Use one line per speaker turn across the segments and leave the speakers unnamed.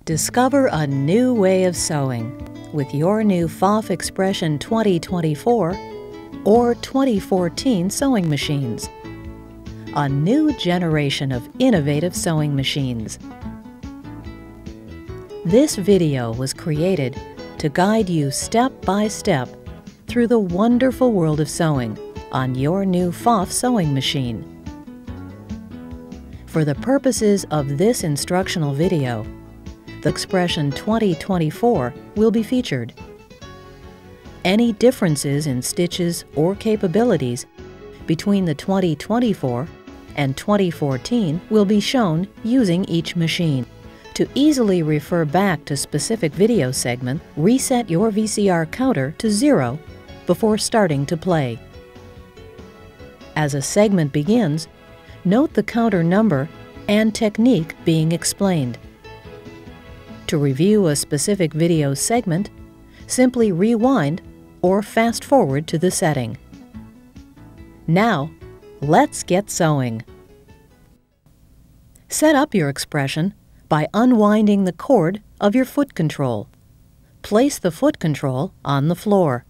Discover a new way of sewing with your new Pfaff Expression 2024 or 2014 sewing machines. A new generation of innovative sewing machines. This video was created to guide you step by step through the wonderful world of sewing on your new Pfaff sewing machine. For the purposes of this instructional video, the Expression 2024 will be featured. Any differences in stitches or capabilities between the 2024 and 2014 will be shown using each machine. To easily refer back to specific video segment, reset your VCR counter to 0 before starting to play. As a segment begins, note the counter number and technique being explained. To review a specific video segment, simply rewind or fast forward to the setting. Now, let's get sewing. Set up your expression by unwinding the cord of your foot control. Place the foot control on the floor.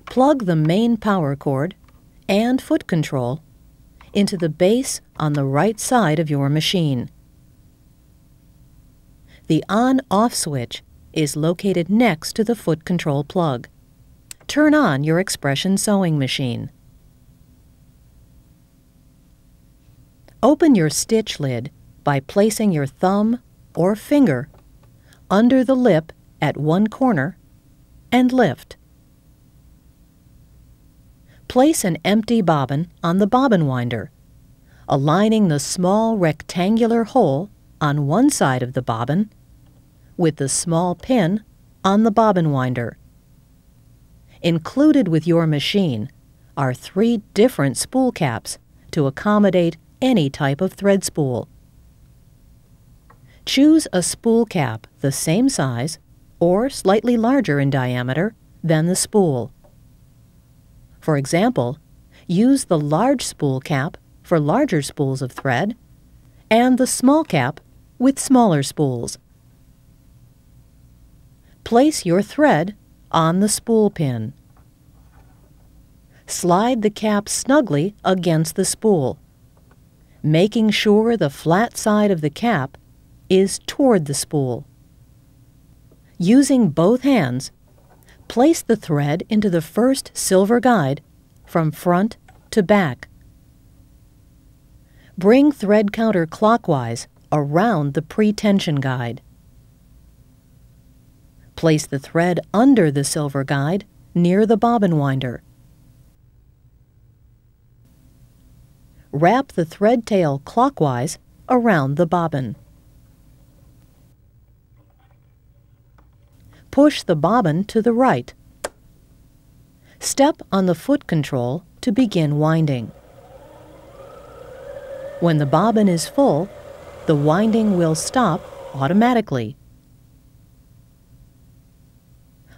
Plug the main power cord and foot control into the base on the right side of your machine. The on-off switch is located next to the foot control plug. Turn on your Expression sewing machine. Open your stitch lid by placing your thumb or finger under the lip at one corner and lift. Place an empty bobbin on the bobbin winder, aligning the small rectangular hole on one side of the bobbin with the small pin on the bobbin winder. Included with your machine are 3 different spool caps to accommodate any type of thread spool. Choose a spool cap the same size or slightly larger in diameter than the spool. For example, use the large spool cap for larger spools of thread and the small cap with smaller spools. Place your thread on the spool pin. Slide the cap snugly against the spool, making sure the flat side of the cap is toward the spool. Using both hands, place the thread into the first silver guide from front to back. Bring thread counter clockwise around the pre-tension guide. Place the thread under the silver guide near the bobbin winder. Wrap the thread tail clockwise around the bobbin. Push the bobbin to the right. Step on the foot control to begin winding. When the bobbin is full, the winding will stop automatically.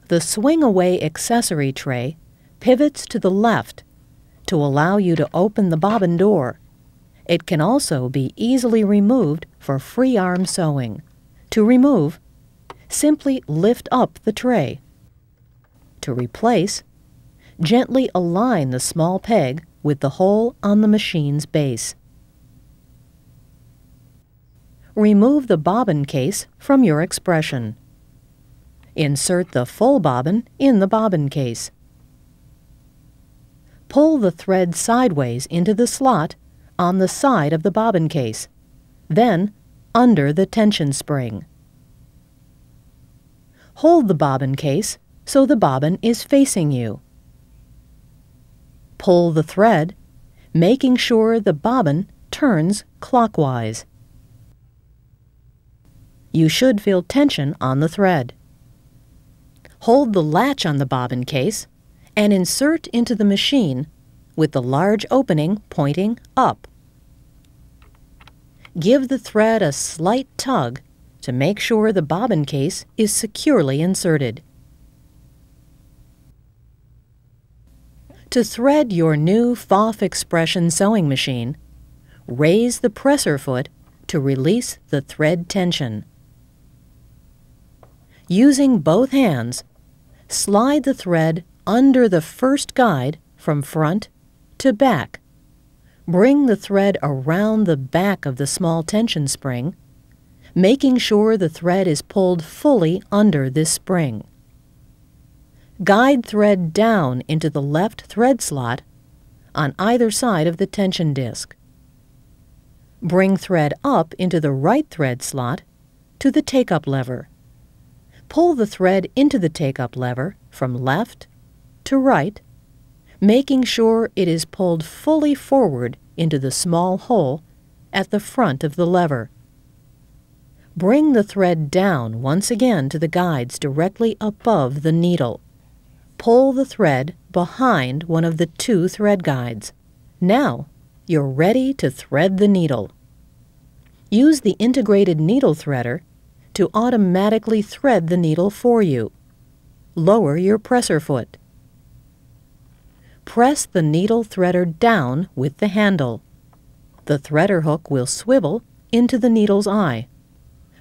The swing-away accessory tray pivots to the left to allow you to open the bobbin door. It can also be easily removed for free arm sewing. To remove, simply lift up the tray. To replace, gently align the small peg with the hole on the machine's base. Remove the bobbin case from your expression. Insert the full bobbin in the bobbin case. Pull the thread sideways into the slot on the side of the bobbin case, then under the tension spring. Hold the bobbin case so the bobbin is facing you. Pull the thread, making sure the bobbin turns clockwise. You should feel tension on the thread. Hold the latch on the bobbin case and insert into the machine with the large opening pointing up. Give the thread a slight tug to make sure the bobbin case is securely inserted. To thread your new Pfaff Expression sewing machine, raise the presser foot to release the thread tension. Using both hands, slide the thread under the first guide from front to back. Bring the thread around the back of the small tension spring, making sure the thread is pulled fully under this spring. Guide thread down into the left thread slot on either side of the tension disc. Bring thread up into the right thread slot to the take-up lever. Pull the thread into the take-up lever from left to right, making sure it is pulled fully forward into the small hole at the front of the lever. Bring the thread down once again to the guides directly above the needle. Pull the thread behind one of the two thread guides. Now, you're ready to thread the needle. Use the integrated needle threader to automatically thread the needle for you. Lower your presser foot. Press the needle threader down with the handle. The threader hook will swivel into the needle's eye.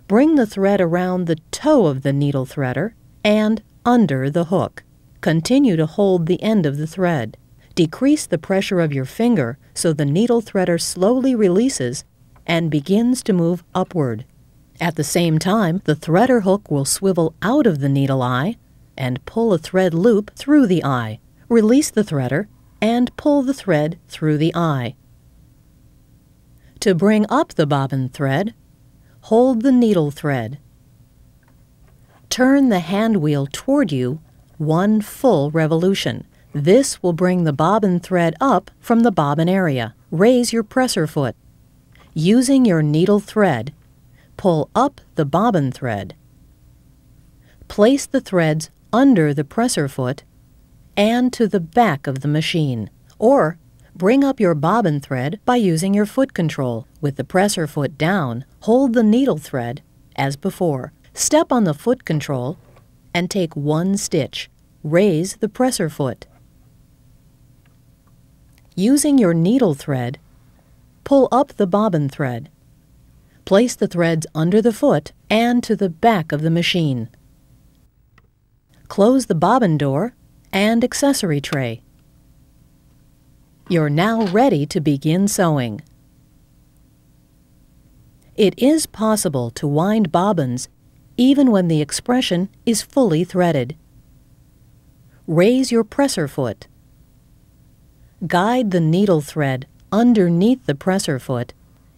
Bring the thread around the toe of the needle threader and under the hook. Continue to hold the end of the thread. Decrease the pressure of your finger so the needle threader slowly releases and begins to move upward. At the same time, the threader hook will swivel out of the needle eye and pull a thread loop through the eye. Release the threader and pull the thread through the eye. To bring up the bobbin thread, hold the needle thread. Turn the hand wheel toward you one full revolution. This will bring the bobbin thread up from the bobbin area. Raise your presser foot. Using your needle thread, pull up the bobbin thread. Place the threads under the presser foot and to the back of the machine, or bring up your bobbin thread by using your foot control. With the presser foot down, hold the needle thread as before. Step on the foot control and take one stitch. Raise the presser foot. Using your needle thread, pull up the bobbin thread. Place the threads under the foot and to the back of the machine. Close the bobbin door and accessory tray. You're now ready to begin sewing. It is possible to wind bobbins even when the expression is fully threaded. Raise your presser foot. Guide the needle thread underneath the presser foot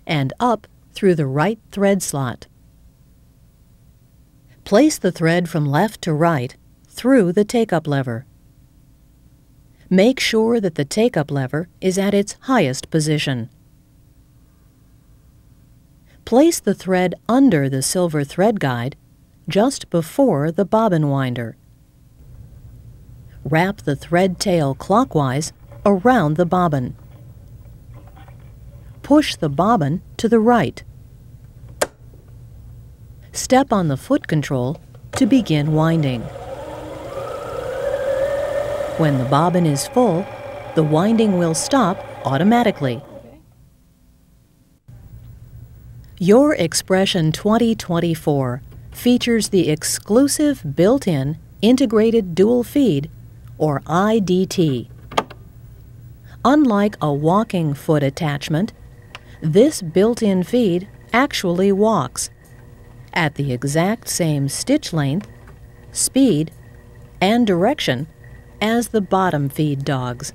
and up through the right thread slot. Place the thread from left to right through the take-up lever. Make sure that the take-up lever is at its highest position. Place the thread under the silver thread guide just before the bobbin winder. Wrap the thread tail clockwise around the bobbin. Push the bobbin to the right. Step on the foot control to begin winding. When the bobbin is full, the winding will stop automatically. Your Expression 2024 features the exclusive built-in Integrated Dual Feed, or IDT. Unlike a walking foot attachment, this built-in feed actually walks at the exact same stitch length, speed, and direction as the bottom feed dogs.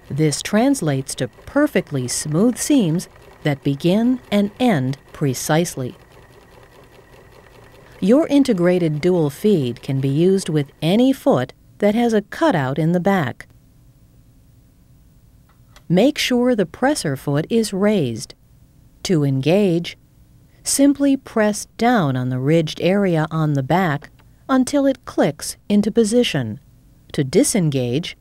This translates to perfectly smooth seams that begin and end precisely. Your integrated dual feed can be used with any foot that has a cutout in the back. Make sure the presser foot is raised. To engage, simply press down on the ridged area on the back until it clicks into position. To disengage,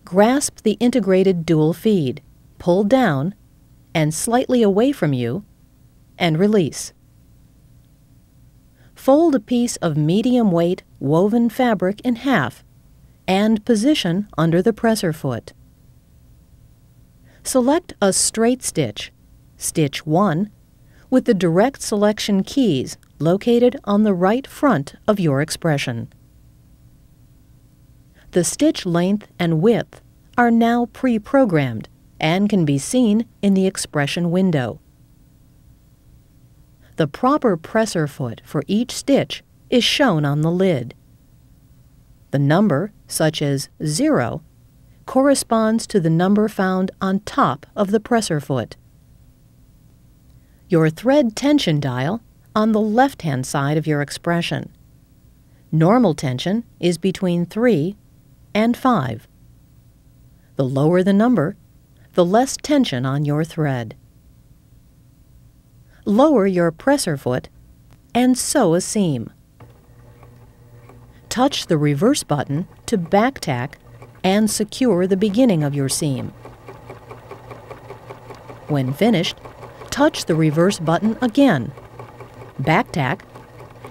grasp the integrated dual feed, pull down and slightly away from you, and release. Fold a piece of medium-weight woven fabric in half and position under the presser foot. Select a straight stitch, stitch 1, with the direct selection keys located on the right front of your expression. The stitch length and width are now pre-programmed and can be seen in the expression window. The proper presser foot for each stitch is shown on the lid. The number, such as 0, corresponds to the number found on top of the presser foot. Your thread tension dial on the left-hand side of your expression. Normal tension is between 3 and 5. The lower the number, the less tension on your thread. Lower your presser foot and sew a seam. Touch the reverse button to back tack and secure the beginning of your seam. When finished, touch the reverse button again, back tack,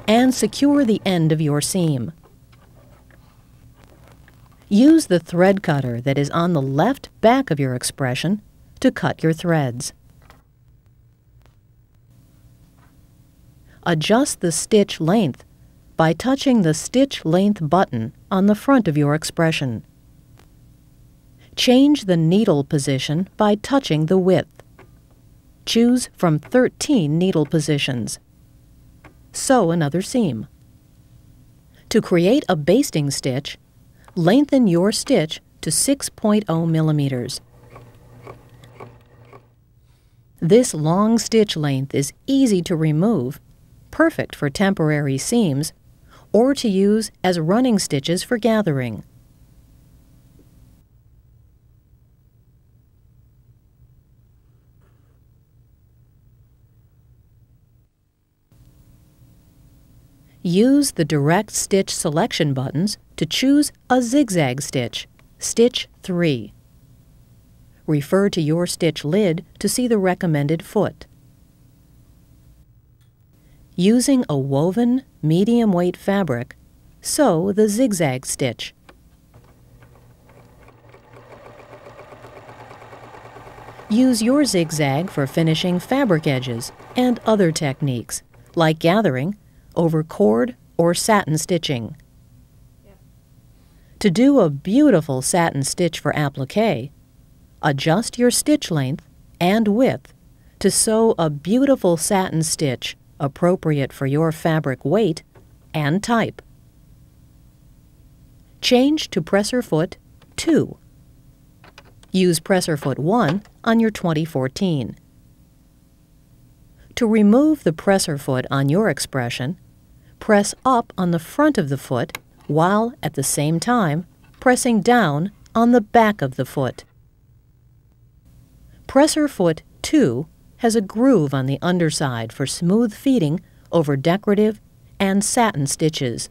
and secure the end of your seam. Use the thread cutter that is on the left back of your expression to cut your threads. Adjust the stitch length by touching the stitch length button on the front of your expression. Change the needle position by touching the width. Choose from 13 needle positions. Sew another seam. To create a basting stitch, lengthen your stitch to 6.0 millimeters. This long stitch length is easy to remove, perfect for temporary seams, or to use as running stitches for gathering. Use the direct stitch selection buttons to choose a zigzag stitch, stitch 3. Refer to your stitch lid to see the recommended foot. Using a woven, medium-weight fabric, sew the zigzag stitch. Use your zigzag for finishing fabric edges and other techniques, like gathering, over cord or satin stitching. To do a beautiful satin stitch for applique, adjust your stitch length and width to sew a beautiful satin stitch appropriate for your fabric weight and type. Change to presser foot 2. Use presser foot 1 on your 2014. To remove the presser foot on your expression, press up on the front of the foot while at the same time pressing down on the back of the foot. Presser foot 2 has a groove on the underside for smooth feeding over decorative and satin stitches.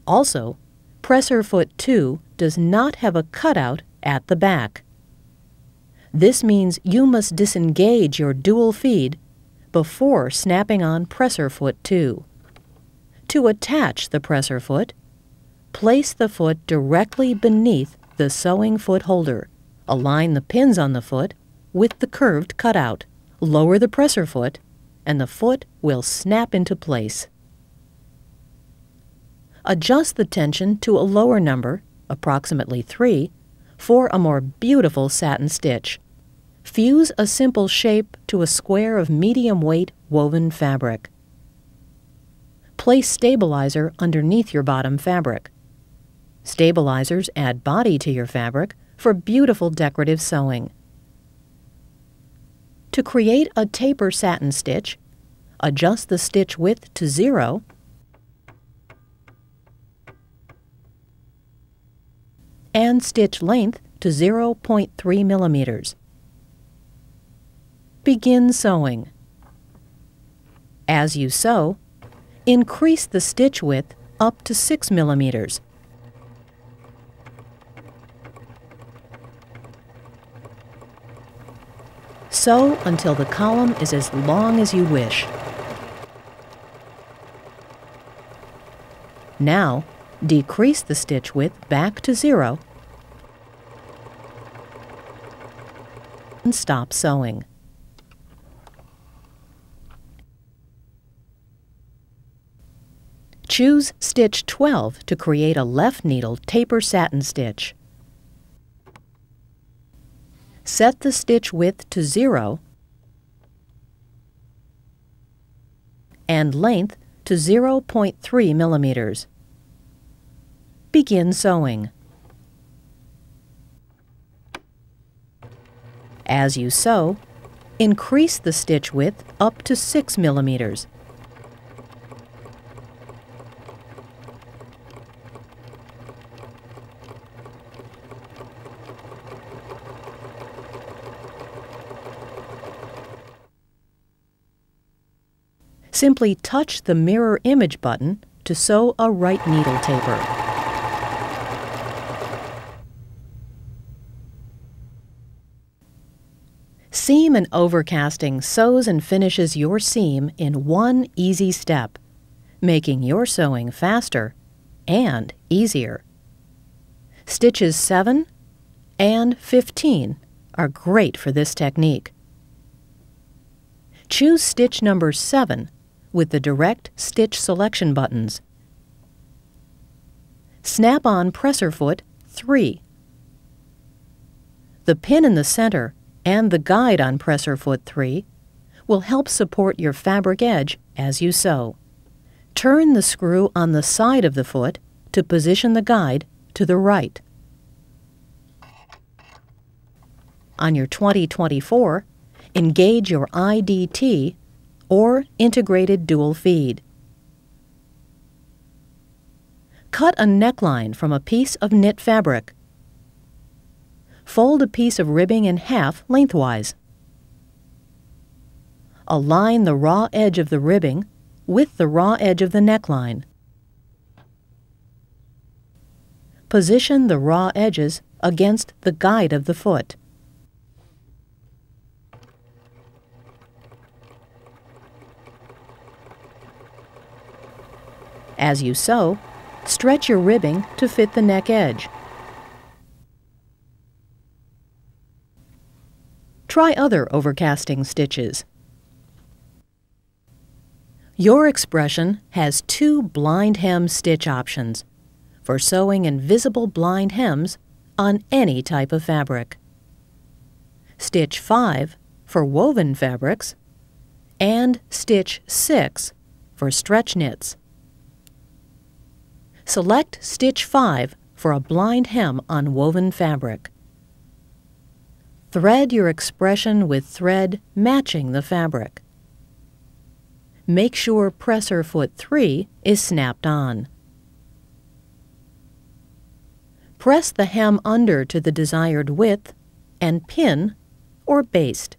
Also, presser foot 2 does not have a cutout at the back. This means you must disengage your dual feed before snapping on presser foot 2. To attach the presser foot, place the foot directly beneath the sewing foot holder. Align the pins on the foot with the curved cutout. Lower the presser foot, and the foot will snap into place. Adjust the tension to a lower number, approximately 3, for a more beautiful satin stitch. Fuse a simple shape to a square of medium-weight woven fabric. Place stabilizer underneath your bottom fabric. Stabilizers add body to your fabric for beautiful decorative sewing. To create a taper satin stitch, adjust the stitch width to 0 and stitch length to 0.3 millimeters. Begin sewing. As you sew, increase the stitch width up to 6 millimeters. Sew until the column is as long as you wish. Now, decrease the stitch width back to 0 and stop sewing. Choose stitch 12 to create a left needle taper satin stitch. Set the stitch width to 0 and length to 0.3 millimeters. Begin sewing. As you sew, increase the stitch width up to 6 millimeters. Simply touch the mirror image button to sew a right needle taper. Seam and overcasting sews and finishes your seam in one easy step, making your sewing faster and easier. Stitches 7 and 15 are great for this technique. Choose stitch number 7 with the direct stitch selection buttons. Snap on presser foot 3. The pin in the center and the guide on presser foot 3 will help support your fabric edge as you sew. Turn the screw on the side of the foot to position the guide to the right. On your 2024, engage your IDT or integrated dual feed. Cut a neckline from a piece of knit fabric. Fold a piece of ribbing in half lengthwise. Align the raw edge of the ribbing with the raw edge of the neckline. Position the raw edges against the guide of the foot. As you sew, stretch your ribbing to fit the neck edge. Try other overcasting stitches. Your expression has 2 blind hem stitch options for sewing invisible blind hems on any type of fabric. Stitch 5 for woven fabrics and stitch 6 for stretch knits. Select stitch 5 for a blind hem on woven fabric. Thread your expression with thread matching the fabric. Make sure presser foot 3 is snapped on. Press the hem under to the desired width and pin or baste.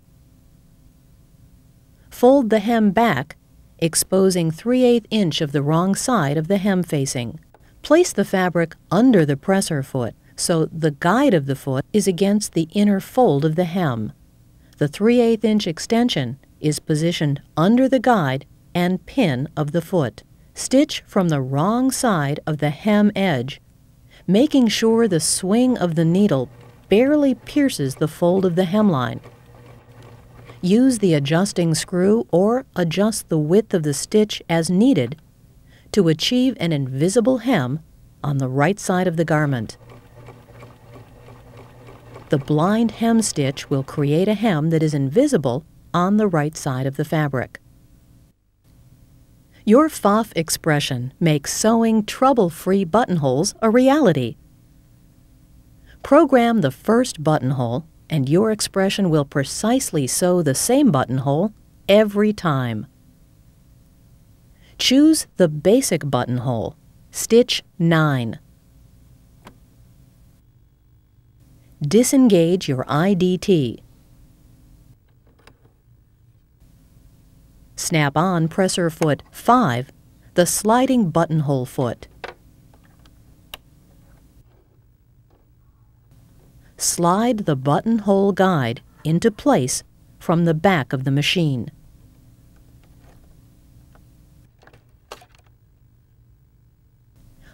Fold the hem back, exposing 3/8 inch of the wrong side of the hem facing. Place the fabric under the presser foot so the guide of the foot is against the inner fold of the hem. The 3/8 inch extension is positioned under the guide and pin of the foot. Stitch from the wrong side of the hem edge, making sure the swing of the needle barely pierces the fold of the hemline. Use the adjusting screw or adjust the width of the stitch as needed to achieve an invisible hem on the right side of the garment. The blind hem stitch will create a hem that is invisible on the right side of the fabric. Your Pfaff expression makes sewing trouble-free buttonholes a reality. Program the first buttonhole and your expression will precisely sew the same buttonhole every time. Choose the basic buttonhole, stitch 9. Disengage your IDT. Snap on presser foot 5, the sliding buttonhole foot. Slide the buttonhole guide into place from the back of the machine.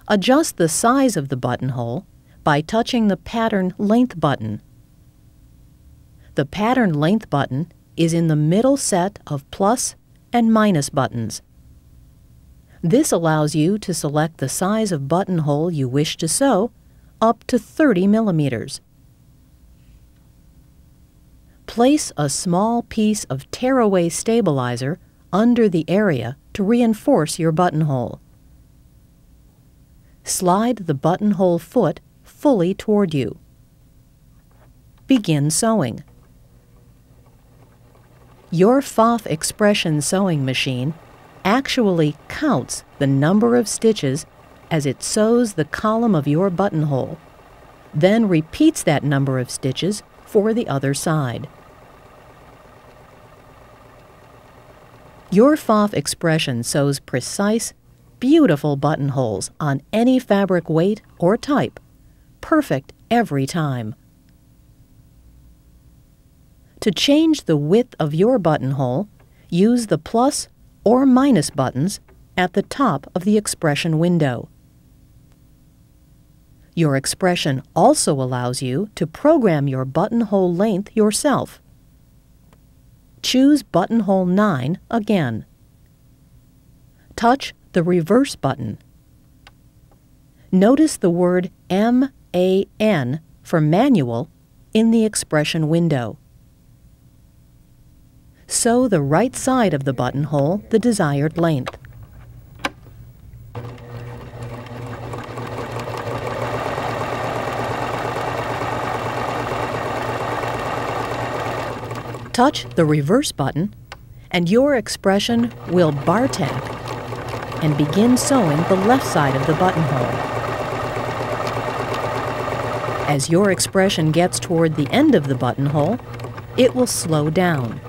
Adjust the size of the buttonhole by touching the pattern length button. The pattern length button is in the middle set of plus and minus buttons. This allows you to select the size of buttonhole you wish to sew, up to 30 millimeters. Place a small piece of tearaway stabilizer under the area to reinforce your buttonhole. Slide the buttonhole foot fully toward you. Begin sewing. Your Pfaff Expression sewing machine actually counts the number of stitches as it sews the column of your buttonhole, then repeats that number of stitches for the other side. Your Pfaff Expression sews precise, beautiful buttonholes on any fabric weight or type, perfect every time. To change the width of your buttonhole, use the plus or minus buttons at the top of the Expression window. Your Expression also allows you to program your buttonhole length yourself. Choose buttonhole 9 again. Touch the reverse button. Notice the word MAN for manual in the Expression window. Sew the right side of the buttonhole the desired length. Touch the reverse button, and your Expression will bar tack and begin sewing the left side of the buttonhole. As your Expression gets toward the end of the buttonhole, it will slow down.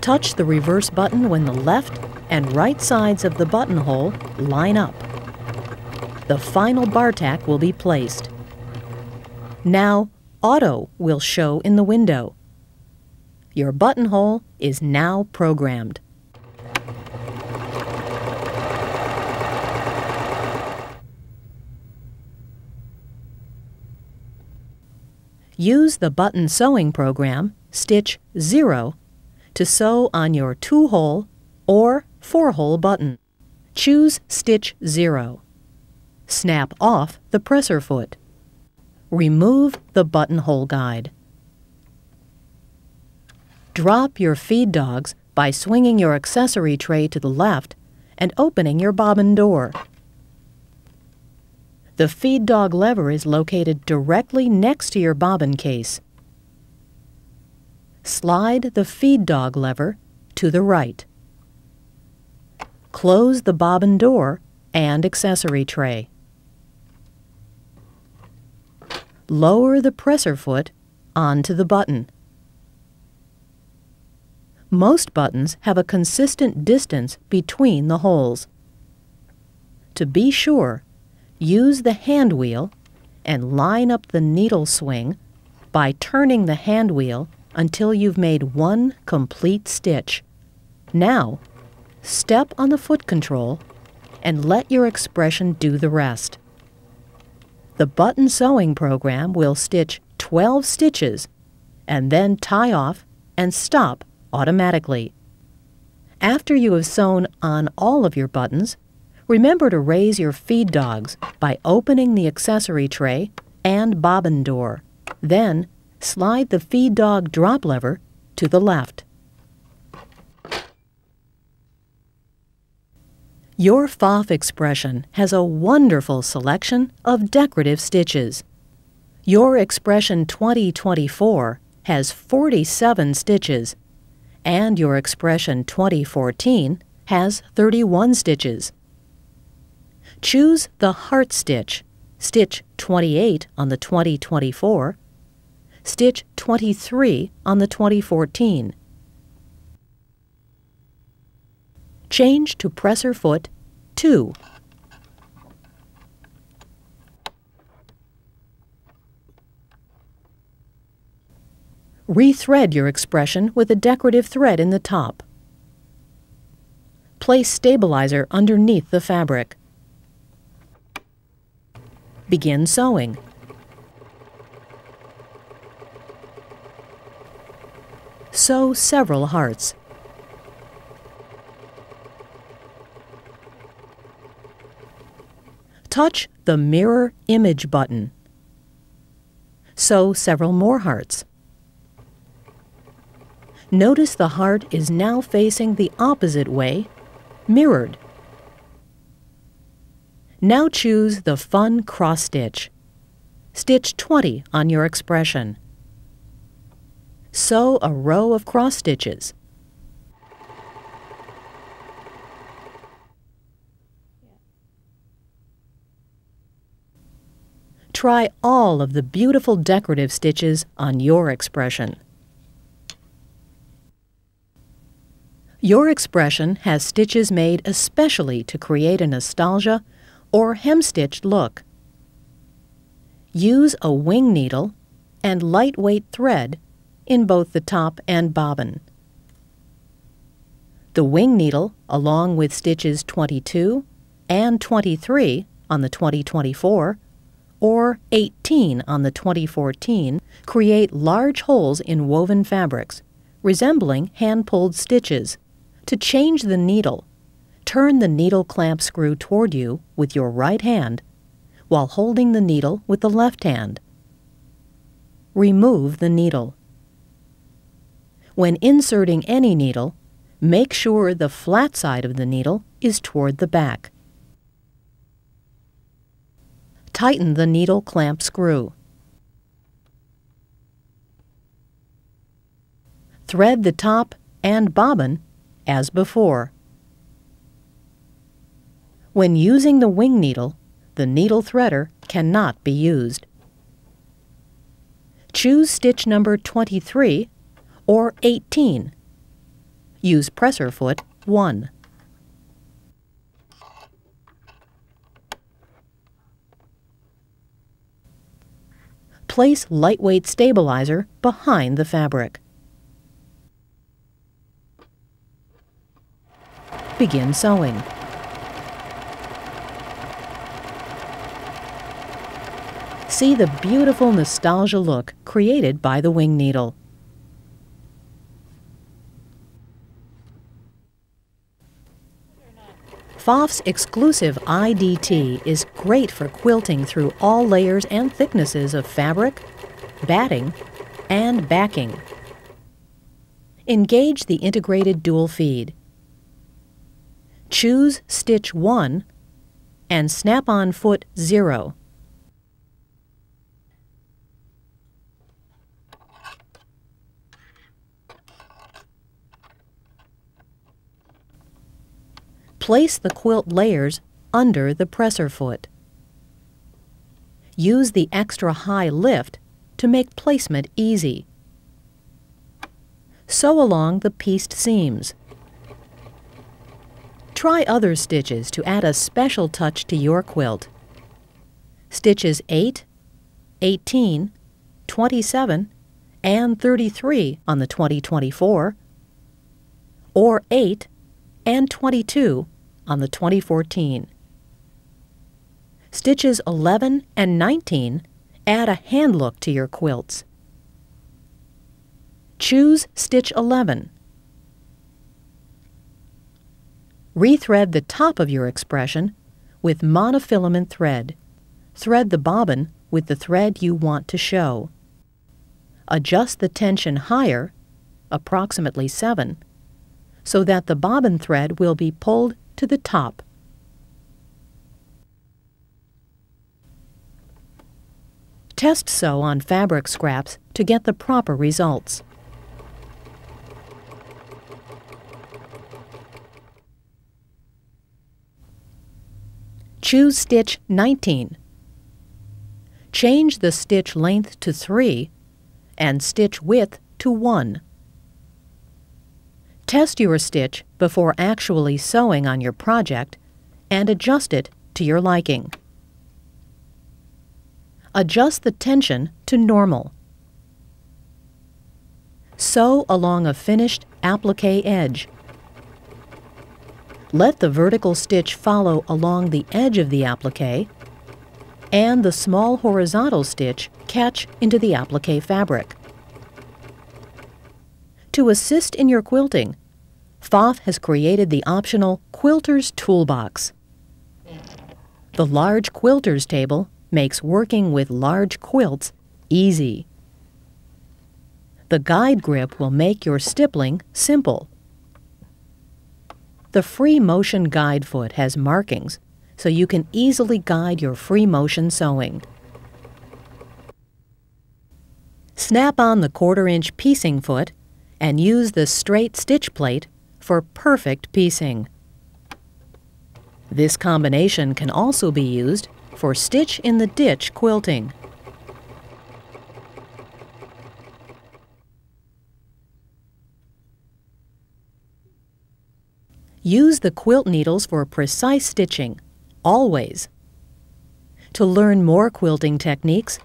Touch the reverse button when the left and right sides of the buttonhole line up. The final bar tack will be placed. Now, Auto will show in the window. Your buttonhole is now programmed. Use the button sewing program, Stitch 0, to sew on your 2-hole or 4-hole button. Choose Stitch 0. Snap off the presser foot. Remove the buttonhole guide. Drop your feed dogs by swinging your accessory tray to the left and opening your bobbin door. The feed dog lever is located directly next to your bobbin case. Slide the feed dog lever to the right. Close the bobbin door and accessory tray. Lower the presser foot onto the button. Most buttons have a consistent distance between the holes. To be sure, use the hand wheel and line up the needle swing by turning the hand wheel until you've made one complete stitch. Now, step on the foot control and let your Expression do the rest. The button sewing program will stitch 12 stitches and then tie off and stop automatically. After you have sewn on all of your buttons, remember to raise your feed dogs by opening the accessory tray and bobbin door. Then, slide the feed dog drop lever to the left. Your Pfaff Expression has a wonderful selection of decorative stitches. Your Expression 2024 has 47 stitches, and your Expression 2014 has 31 stitches. Choose the heart stitch, stitch 28 on the 2024, stitch 23 on the 2014. Change to presser foot 2. Rethread your Expression with a decorative thread in the top. Place stabilizer underneath the fabric. Begin sewing. Sew several hearts. Touch the Mirror Image button. Sew several more hearts. Notice the heart is now facing the opposite way, mirrored. Now choose the Fun cross stitch. Stitch 20 on your expression. Sew a row of cross stitches. Try all of the beautiful decorative stitches on your expression. Your expression has stitches made especially to create a nostalgia or hem-stitched look. Use a wing needle and lightweight thread in both the top and bobbin. The wing needle, along with stitches 22 and 23 on the 2024 or 18 on the 2014, create large holes in woven fabrics, resembling hand-pulled stitches. To change the needle, turn the needle clamp screw toward you with your right hand while holding the needle with the left hand. Remove the needle. When inserting any needle, make sure the flat side of the needle is toward the back. Tighten the needle clamp screw. Thread the top and bobbin as before. When using the wing needle, the needle threader cannot be used. Choose stitch number 23 or 18. Use presser foot 1. Place lightweight stabilizer behind the fabric. Begin sewing. See the beautiful nostalgia look created by the wing needle. Pfaff's exclusive IDT is great for quilting through all layers and thicknesses of fabric, batting, and backing. Engage the integrated dual feed. Choose stitch 1 and snap-on foot 0. Place the quilt layers under the presser foot. Use the extra high lift to make placement easy. Sew along the pieced seams. Try other stitches to add a special touch to your quilt. Stitches 8, 18, 27, and 33 on the 2024, or 8 and 22 on the 2014. Stitches 11 and 19 add a hand look to your quilts. Choose stitch 11. Rethread the top of your expression with monofilament thread. Thread the bobbin with the thread you want to show. Adjust the tension higher, approximately 7, so that the bobbin thread will be pulled to the top. Test sew on fabric scraps to get the proper results. Choose stitch 19. Change the stitch length to 3 and stitch width to 1. Test your stitch before actually sewing on your project and adjust it to your liking. Adjust the tension to normal. Sew along a finished applique edge. Let the vertical stitch follow along the edge of the applique and the small horizontal stitch catch into the applique fabric. To assist in your quilting, Pfaff has created the optional Quilters Toolbox. The large quilter's table makes working with large quilts easy. The guide grip will make your stippling simple. The free motion guide foot has markings, so you can easily guide your free motion sewing. Snap on the 1/4-inch piecing foot and use the straight stitch plate for perfect piecing. This combination can also be used for stitch-in-the-ditch quilting. Use the quilt needles for precise stitching, always. To learn more quilting techniques,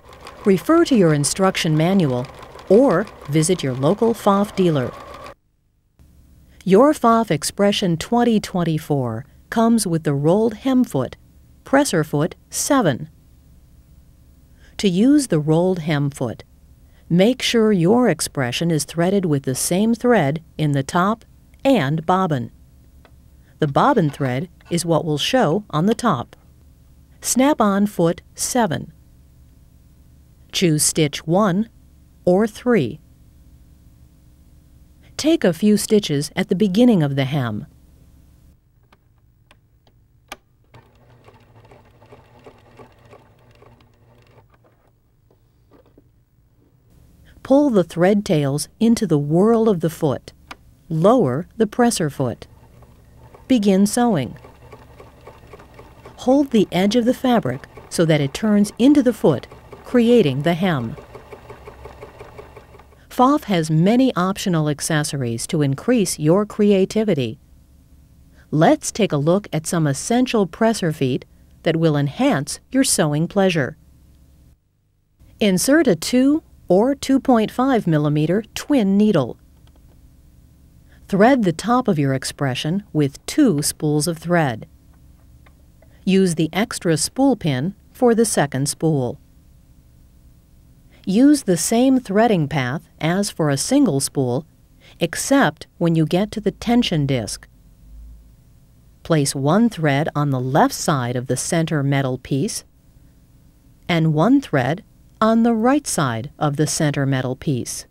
refer to your instruction manual or visit your local Pfaff dealer. Your Pfaff Expression 2024 comes with the rolled hem foot, presser foot 7. To use the rolled hem foot, make sure your expression is threaded with the same thread in the top and bobbin. The bobbin thread is what will show on the top. Snap on foot 7. Choose stitch 1 or 3. Take a few stitches at the beginning of the hem. Pull the thread tails into the whorl of the foot. Lower the presser foot. Begin sewing. Hold the edge of the fabric so that it turns into the foot, creating the hem. Pfaff has many optional accessories to increase your creativity. Let's take a look at some essential presser feet that will enhance your sewing pleasure. Insert a 2 or 2.5 millimeter twin needle. Thread the top of your expression with 2 spools of thread. Use the extra spool pin for the second spool. Use the same threading path as for a single spool, except when you get to the tension disc. Place 1 thread on the left side of the center metal piece and 1 thread on the right side of the center metal piece.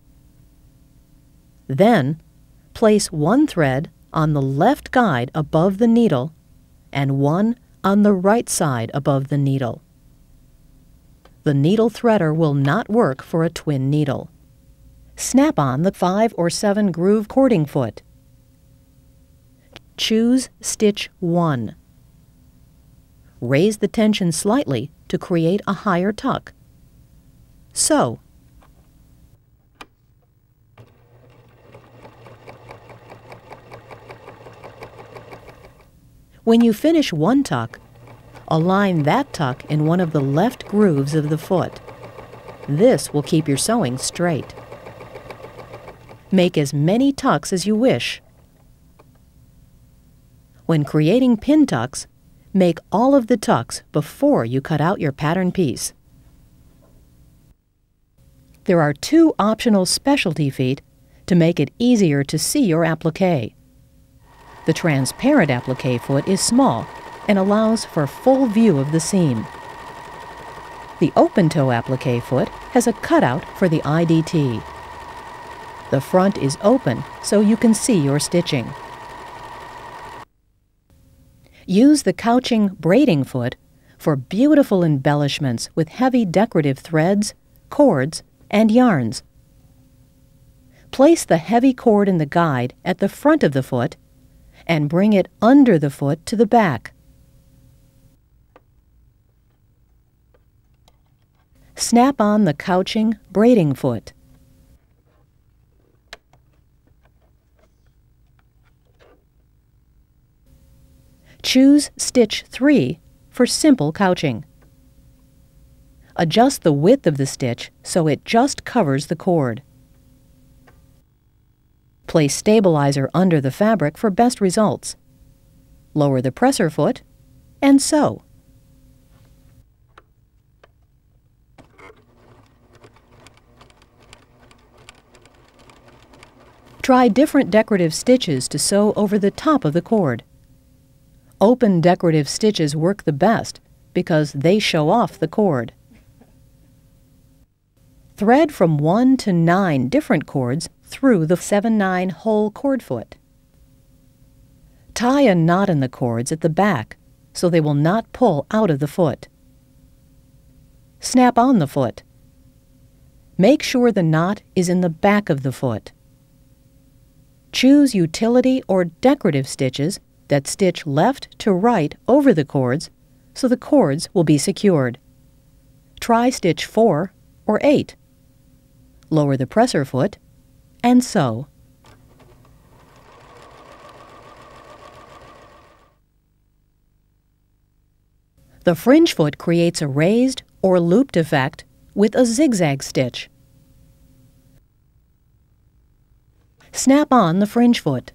Then, place 1 thread on the left guide above the needle and 1 on the right side above the needle. The needle threader will not work for a twin needle. Snap on the 5 or 7 groove cording foot. Choose stitch 1. Raise the tension slightly to create a higher tuck. Sew. When you finish one tuck, align that tuck in one of the left grooves of the foot. This will keep your sewing straight. Make as many tucks as you wish. When creating pin tucks, make all of the tucks before you cut out your pattern piece. There are 2 optional specialty feet to make it easier to see your applique. The transparent applique foot is small and allows for full view of the seam. The open-toe applique foot has a cutout for the IDT. The front is open so you can see your stitching. Use the couching braiding foot for beautiful embellishments with heavy decorative threads, cords, and yarns. Place the heavy cord in the guide at the front of the foot and bring it under the foot to the back. Snap on the couching braiding foot. Choose stitch 3 for simple couching. Adjust the width of the stitch so it just covers the cord. Place stabilizer under the fabric for best results. Lower the presser foot and sew. Try different decorative stitches to sew over the top of the cord. Open decorative stitches work the best because they show off the cord. Thread from 1 to 9 different cords through the 7/9 hole cord foot. Tie a knot in the cords at the back so they will not pull out of the foot. Snap on the foot. Make sure the knot is in the back of the foot. Choose utility or decorative stitches that stitch left to right over the cords so the cords will be secured. Try stitch 4 or 8. Lower the presser foot and sew. The fringe foot creates a raised or looped effect with a zigzag stitch. Snap on the fringe foot.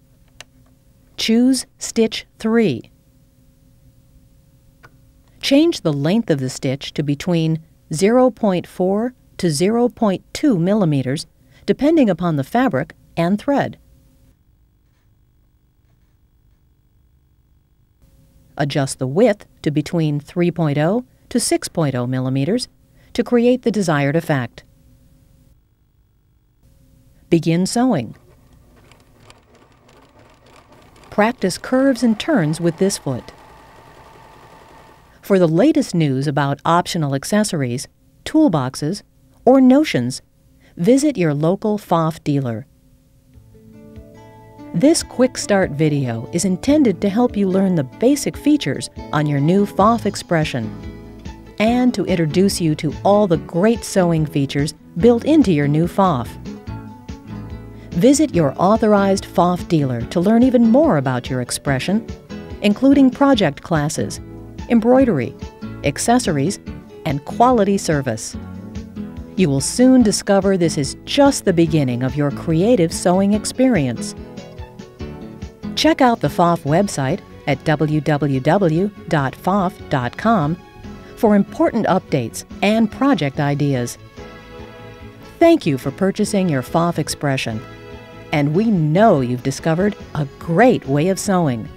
Choose stitch 3. Change the length of the stitch to between 0.4 to 0.2 millimeters, depending upon the fabric and thread. Adjust the width to between 3.0 to 6.0 millimeters to create the desired effect. Begin sewing. Practice curves and turns with this foot. For the latest news about optional accessories, toolboxes, or notions, visit your local Pfaff dealer. This quick start video is intended to help you learn the basic features on your new Pfaff expression and to introduce you to all the great sewing features built into your new Pfaff. Visit your authorized Pfaff dealer to learn even more about your expression, including project classes, embroidery, accessories, and quality service. You will soon discover this is just the beginning of your creative sewing experience. Check out the Pfaff website at www.pfaff.com for important updates and project ideas. Thank you for purchasing your Pfaff expression, and we know you've discovered a great way of sewing.